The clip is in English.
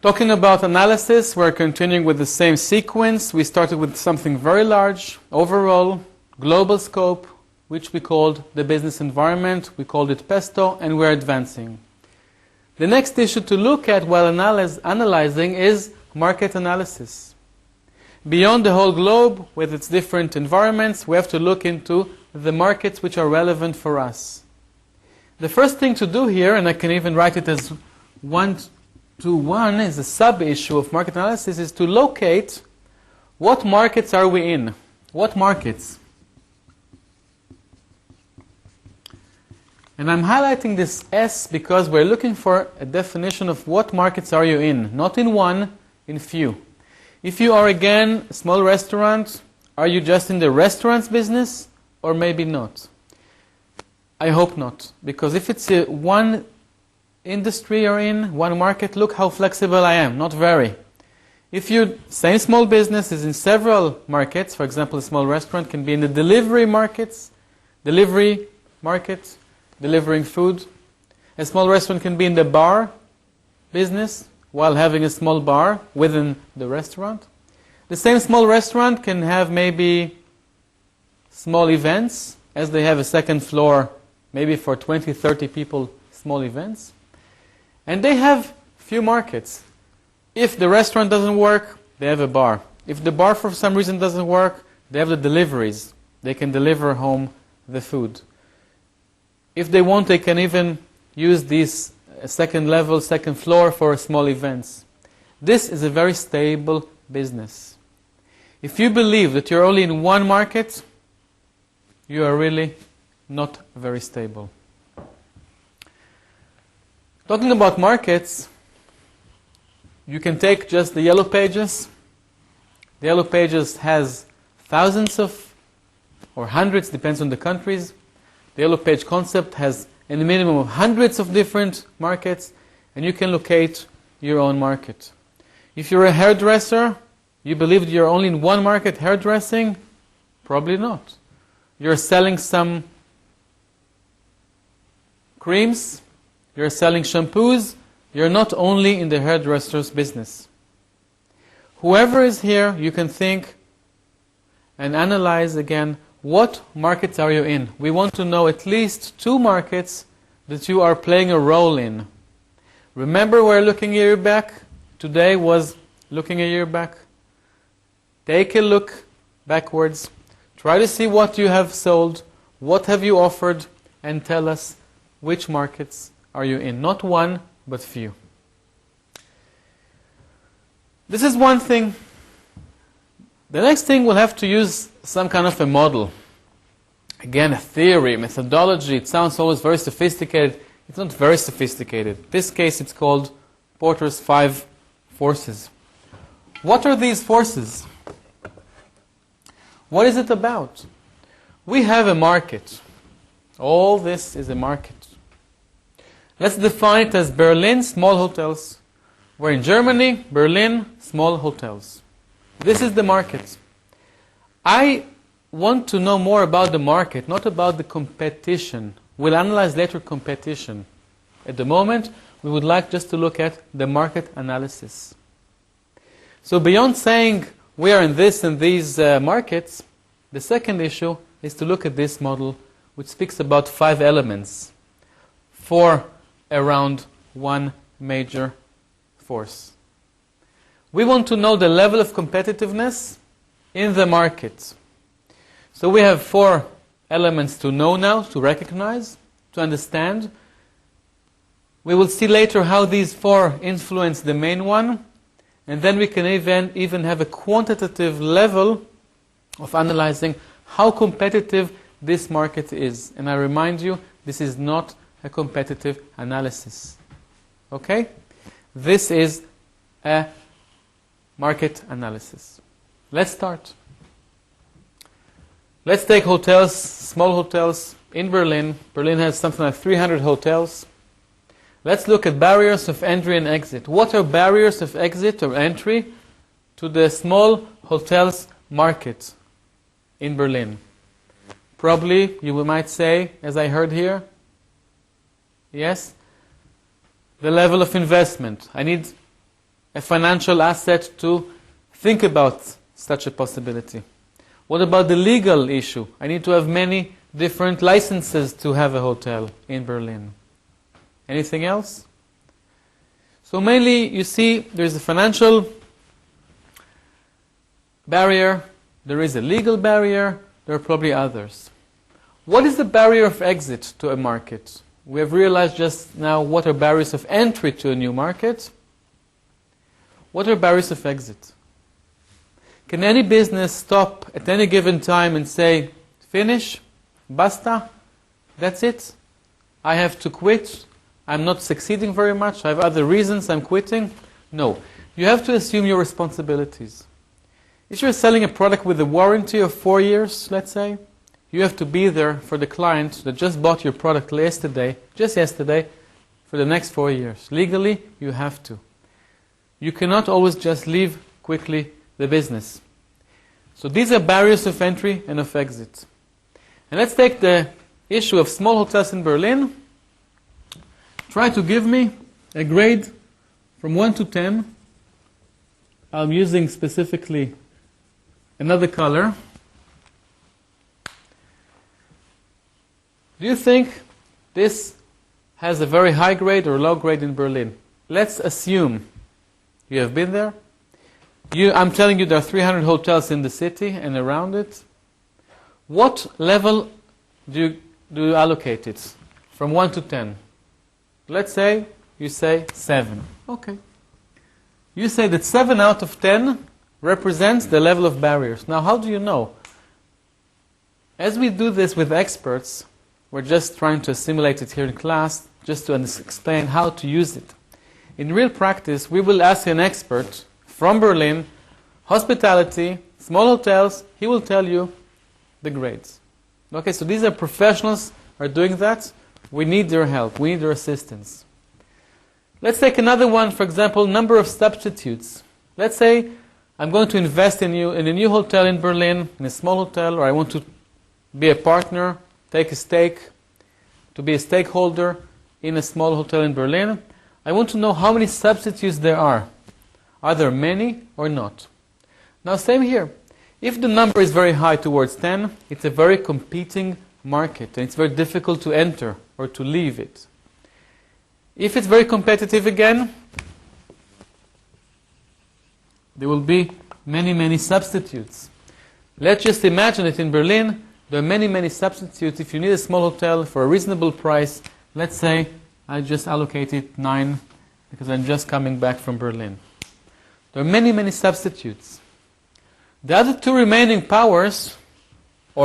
Talking about analysis, we're continuing with the same sequence. We started with something very large, overall, global scope, which we called the business environment. We called it PESTO, and we're advancing. The next issue to look at while analyzing is market analysis. Beyond the whole globe, with its different environments, we have to look into the markets which are relevant for us. The first thing to do here, and I can even write it as 1-to-1, is a sub-issue of market analysis, is to locate what markets are we in. What markets? And I'm highlighting this S because we're looking for a definition of what markets are you in. Not in one, in few. If you are again a small restaurant, are you just in the restaurants business or maybe not? I hope not. Because if it's one industry you're in, one market, look how flexible I am. Not very. If you, same small business is in several markets, for example, a small restaurant can be in the delivery market, delivering food. A small restaurant can be in the bar business while having a small bar within the restaurant. The same small restaurant can have maybe small events, as they have a second floor, maybe for 20, 30 people, small events. And they have few markets. If the restaurant doesn't work, they have a bar. If the bar for some reason doesn't work, they have the deliveries. They can deliver home the food. If they want, they can even use this second level, second floor for small events. This is a very stable business. If you believe that you're only in one market, you are really not very stable. Talking about markets, you can take just the yellow pages. The yellow pages has thousands of, or hundreds, depends on the countries. The yellow page concept has a minimum of hundreds of different markets, and you can locate your own market. If you're a hairdresser, you believe that you're only in one market, hairdressing? Probably not. You're selling some creams, you're selling shampoos, you're not only in the hairdresser's business. Whoever is here, you can think and analyze again, what markets are you in? We want to know at least two markets that you are playing a role in. Remember, we're looking a year back. Today was looking a year back. Take a look backwards. Try to see what you have sold, what have you offered, and tell us which markets are you in. Not one, but few. This is one thing. The next thing, we'll have to use some kind of a model. Again, a theory, methodology. It sounds always very sophisticated. It's not very sophisticated. In this case, it's called Porter's 5 forces. What are these forces? What is it about? We have a market. All this is a market. Let's define it as Berlin, small hotels. We're in Germany, Berlin, small hotels. This is the market. I want to know more about the market, not about the competition. We'll analyze later competition. At the moment, we would like just to look at the market analysis. So beyond saying we are in this and these markets, the second issue is to look at this model, which speaks about 5 elements for around one major force. We want to know the level of competitiveness in the market. So we have 4 elements to know now, to recognize, to understand. We will see later how these 4 influence the main one, and then we can even have a quantitative level of analyzing how competitive this market is. And I remind you, this is not a competitive analysis. Okay? This is a market analysis. Let's start. Let's take hotels, small hotels in Berlin. Berlin has something like 300 hotels. Let's look at barriers of entry and exit. What are barriers of exit or entry to the small hotels market in Berlin? Probably, you might say, as I heard here, yes, the level of investment. I need a financial asset to think about such a possibility? What about the legal issue? I need to have many different licenses to have a hotel in Berlin. Anything else? So mainly, you see, there's a financial barrier, there is a legal barrier, there are probably others. What is the barrier of exit to a market? We have realized just now what are barriers of entry to a new market. What are barriers of exit? Can any business stop at any given time and say, finish, basta, that's it, I have to quit, I'm not succeeding very much, I have other reasons, I'm quitting? No. You have to assume your responsibilities. If you're selling a product with a warranty of 4 years, let's say, you have to be there for the client that just bought your product just yesterday, for the next 4 years. Legally, you have to. You cannot always just leave quickly the business. So these are barriers of entry and of exit. And let's take the issue of small hotels in Berlin. Try to give me a grade from 1 to 10. I'm using specifically another color. Do you think this has a very high grade or low grade in Berlin? Let's assume you have been there. I'm telling you there are 300 hotels in the city and around it. What level do you allocate it? From 1 to 10. Let's say you say 7. Okay. You say that 7 out of 10 represents the level of barriers. Now, how do you know? As we do this with experts, we're just trying to assimilate it here in class, just to explain how to use it. In real practice, we will ask an expert from Berlin, hospitality, small hotels, he will tell you the grades. Okay, so these are professionals who are doing that. We need their help, we need their assistance. Let's take another one, for example, number of substitutes. Let's say I'm going to invest in a new hotel in Berlin, in a small hotel, or I want to be a partner, take a stake, to be a stakeholder in a small hotel in Berlin. I want to know how many substitutes there are. Are there many or not? Now, same here. If the number is very high towards 10, it's a very competing market, and it's very difficult to enter or to leave it. If it's very competitive again, there will be many, many substitutes. Let's just imagine that in Berlin, there are many, many substitutes. If you need a small hotel for a reasonable price, let's say I just allocated 9 because I'm just coming back from Berlin. There are many, many substitutes. The other two remaining powers